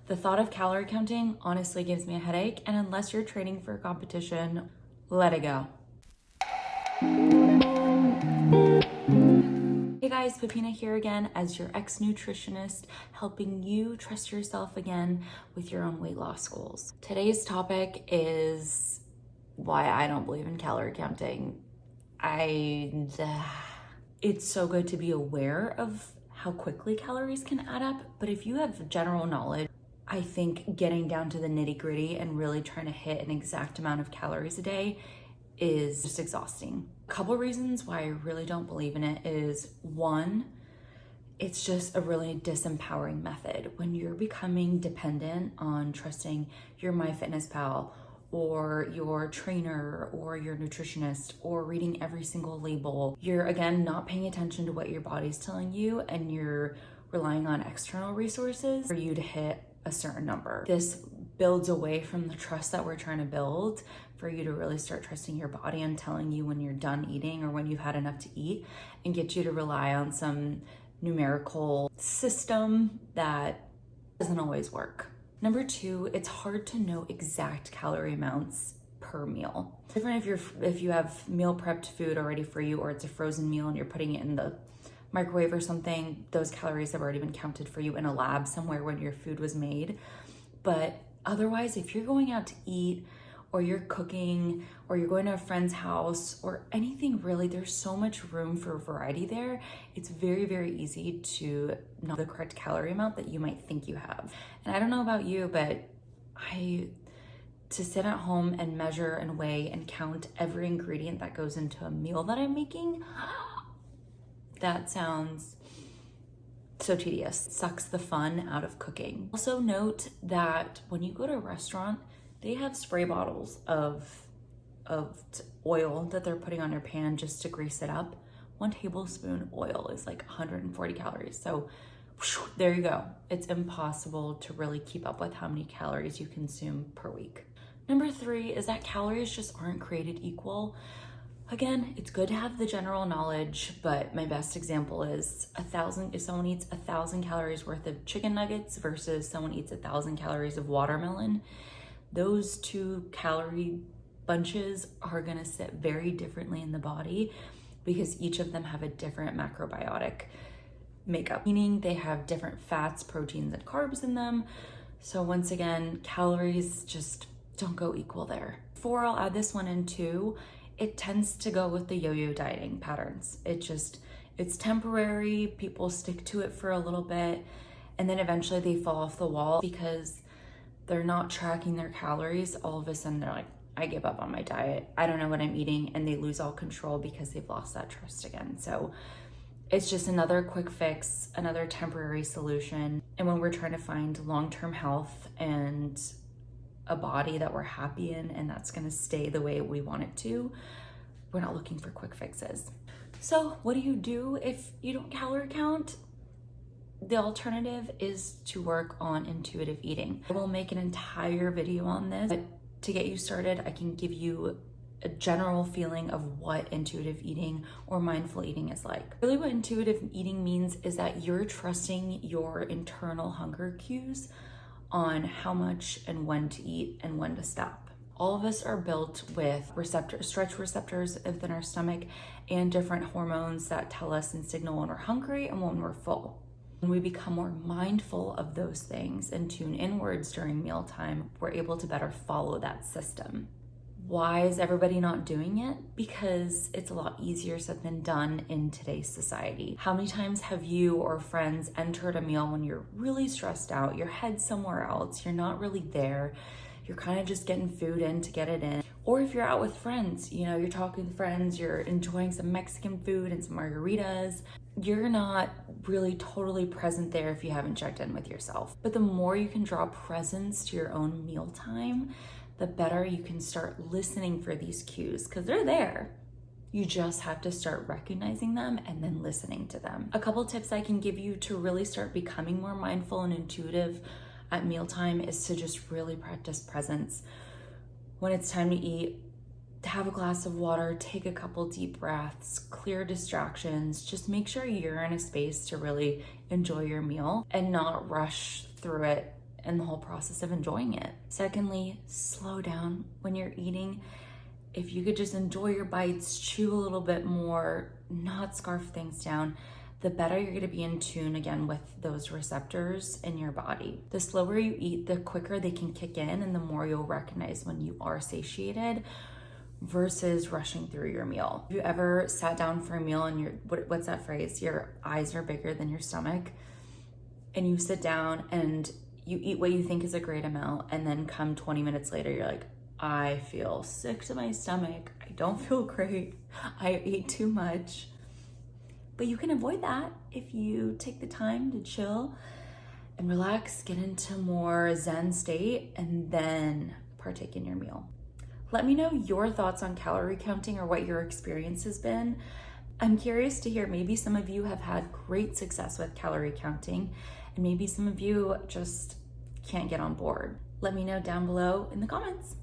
The thought of calorie counting honestly gives me a headache, and unless you're training for a competition, let it go. Hey guys, Pepina here again as your ex-nutritionist, helping you trust yourself again with your own weight loss goals. Today's topic is why I don't believe in calorie counting. It's so good to be aware of how quickly calories can add up, but if you have general knowledge, I think getting down to the nitty-gritty and really trying to hit an exact amount of calories a day is just exhausting. A couple reasons why I really don't believe in it is, one, it's just a really disempowering method. When you're becoming dependent on trusting your MyFitnessPal or your trainer or your nutritionist or reading every single label, you're again not paying attention to what your body's telling you, and you're relying on external resources for you to hit a certain number. This builds away from the trust that we're trying to build for you to really start trusting your body and telling you when you're done eating or when you've had enough to eat, and get you to rely on some numerical system that doesn't always work. Number two, it's hard to know exact calorie amounts per meal. Different if you have meal prepped food already for you, or it's a frozen meal and you're putting it in the microwave or something. Those calories have already been counted for you in a lab somewhere when your food was made. But otherwise, if you're going out to eat, or you're cooking, or you're going to a friend's house, or anything really, there's so much room for variety there. It's very, very easy to know the correct calorie amount that you might think you have. And I don't know about you, but to sit at home and measure and weigh and count every ingredient that goes into a meal that I'm making, that sounds so tedious. It sucks the fun out of cooking. Also note that when you go to a restaurant, they have spray bottles of oil that they're putting on your pan just to grease it up. 1 tablespoon oil is like 140 calories. So there you go. It's impossible to really keep up with how many calories you consume per week. Number three is that calories just aren't created equal. Again, it's good to have the general knowledge, but my best example is if someone eats 1,000 calories worth of chicken nuggets versus someone eats 1,000 calories of watermelon, those two calorie bunches are gonna sit very differently in the body because each of them have a different macrobiotic makeup, meaning they have different fats, proteins, and carbs in them. So once again, calories just don't go equal there. Before I'll add this one in too, it tends to go with the yo-yo dieting patterns. It's temporary, people stick to it for a little bit, and then eventually they fall off the wall because they're not tracking their calories. All of a sudden they're like, I give up on my diet, I don't know what I'm eating, and they lose all control because they've lost that trust again. So it's just another quick fix, another temporary solution. And when we're trying to find long-term health and a body that we're happy in and that's gonna stay the way we want it to, we're not looking for quick fixes. So what do you do if you don't calorie count? The alternative is to work on intuitive eating. I will make an entire video on this, but to get you started, I can give you a general feeling of what intuitive eating or mindful eating is like. Really what intuitive eating means is that you're trusting your internal hunger cues on how much and when to eat and when to stop. All of us are built with stretch receptors within our stomach and different hormones that tell us and signal when we're hungry and when we're full. When we become more mindful of those things and tune inwards during mealtime, we're able to better follow that system. Why is everybody not doing it? Because it's a lot easier said than done in today's society. How many times have you or friends entered a meal when you're really stressed out, your head's somewhere else, you're not really there, you're kind of just getting food in to get it in? Or if you're out with friends, you're talking with friends, you're enjoying some Mexican food and some margaritas, you're not really totally present there if you haven't checked in with yourself. But the more you can draw presence to your own mealtime, the better you can start listening for these cues, because they're there. You just have to start recognizing them and then listening to them. A couple tips I can give you to really start becoming more mindful and intuitive at mealtime is to just really practice presence. When it's time to eat, to have a glass of water, take a couple deep breaths, clear distractions, just make sure you're in a space to really enjoy your meal and not rush through it in the whole process of enjoying it. Secondly, slow down when you're eating. If you could just enjoy your bites, chew a little bit more, not scarf things down, the better you're gonna be in tune again with those receptors in your body. The slower you eat, the quicker they can kick in and the more you'll recognize when you are satiated versus rushing through your meal. Have you ever sat down for a meal and what's that phrase? Your eyes are bigger than your stomach, and you sit down and you eat what you think is a great amount, and then come 20 minutes later, you're like, I feel sick to my stomach. I don't feel great. I ate too much. But you can avoid that if you take the time to chill and relax, get into more Zen state, and then partake in your meal. Let me know your thoughts on calorie counting or what your experience has been. I'm curious to hear, maybe some of you have had great success with calorie counting, and maybe some of you just can't get on board. Let me know down below in the comments.